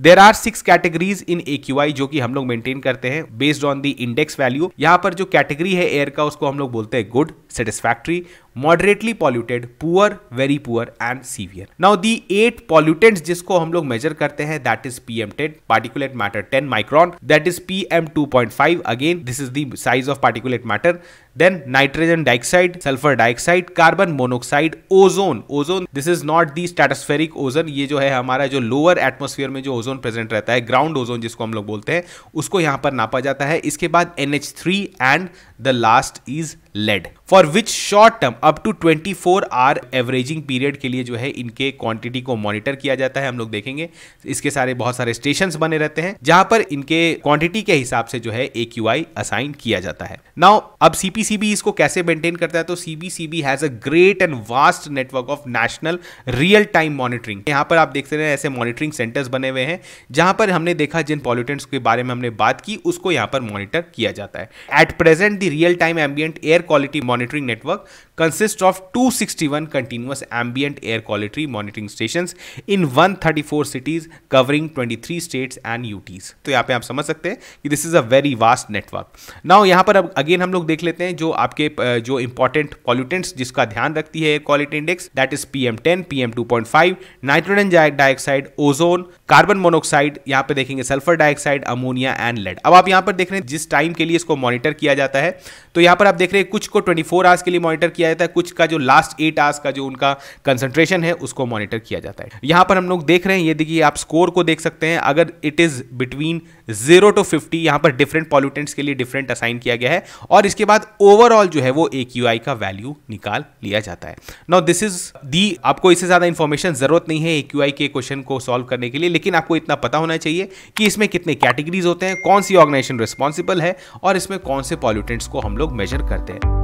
There are 6 categories in AQI जो कि हम लोग मेंटेन करते हैं based on the index value. यहां पर जो कैटेगरी है एयर का उसको हम लोग बोलते हैं good, satisfactory, moderately polluted, poor, very poor and severe. Now the 8 pollutants जिसको हम लोग मेजर करते हैं that is PM10, particulate matter 10 micron, that is PM2.5, again this is the size of particulate matter, then nitrogen dioxide, sulfur dioxide, carbon monoxide, ozone, this is not the stratospheric ozone, ये जो है हमारा जो lower atmosphere में जो ozone present रहता है, ground ozone जिसको हम लोग बोलते हैं, उसको यहां पर नापा जाता है। इसके बाद NH3 and the last is lead, for which short term up to 24 hour averaging period के लिए जो है इनके क्वांटिटी को मॉनिटर किया जाता है। हम लोग देखेंगे इसके सारे बहुत सारे स्टेशंस बने रहते हैं जहां पर इनके क्वांटिटी के हिसाब से जो है AQI असाइन किया जाता है। नाउ अब CPCB इसको कैसे मेंटेन करता है, तो CPCB has a great and vast network of national real time monitoring. यहां पर आप देखते हैं ऐसे मॉनिटरिंग सेंटर्स बने हुए हैं जहां पर हमने देखा जिन पॉल्यूटेंट्स के बारे में हमने बात की उसको यहां पर मॉनिटर किया जाता है। At present the real time ambient air quality monitoring network consists of 261 continuous ambient air quality monitoring stations in 134 cities covering 23 states and UTs। तो यहाँ पे आप समझ सकते हैं कि this is a very vast network। Now यहाँ पर अब अगेन हम लोग देख लेते हैं जो आपके जो इंपॉर्टेंट पॉल्यूटेंट्स जिसका ध्यान रखती है air quality index, that is PM10, PM2.5, nitrogen dioxide, ozone, carbon monoxide, यहाँ पे देखेंगे sulphur dioxide, ammonia and lead. अब आप यहाँ पर देख रहे हैं जिस टाइम के लिए इसको मॉनिटर किया जाता है, तो यहाँ पर आप देख रहे हैं कुछ को 24 आवर्स के लिए मॉनिटर किया जाता है, कुछ का जो लास्ट 8 आवर्स का जो उनका कंसंट्रेशन है उसको मॉनिटर किया जाता है। यहां पर हम लोग देख रहे हैं, ये देखिए आप स्कोर को देख सकते हैं, अगर इट इज बिटवीन 0 to 50 यहां पर डिफरेंट पॉल्यूटेंट्स के लिए डिफरेंट असाइन किया गया है और इसके बाद ओवरऑल जो है वो AQI का वैल्यू निकाल लिया जाता है। नाउ दिस इज दी, आपको इससे ज्यादा इंफॉर्मेशन जरूरत नहीं है AQI के क्वेश्चन को सॉल्व करने के लिए, लेकिन आपको इतना पता होना चाहिए कि इसमें कितने कैटेगरीज होते हैं, कौन सी ऑर्गेनाइजेशन रिस्पॉन्सिबल है और इसमें कौन से पॉल्यूटेंट्स को हम लोग मेजर करते हैं।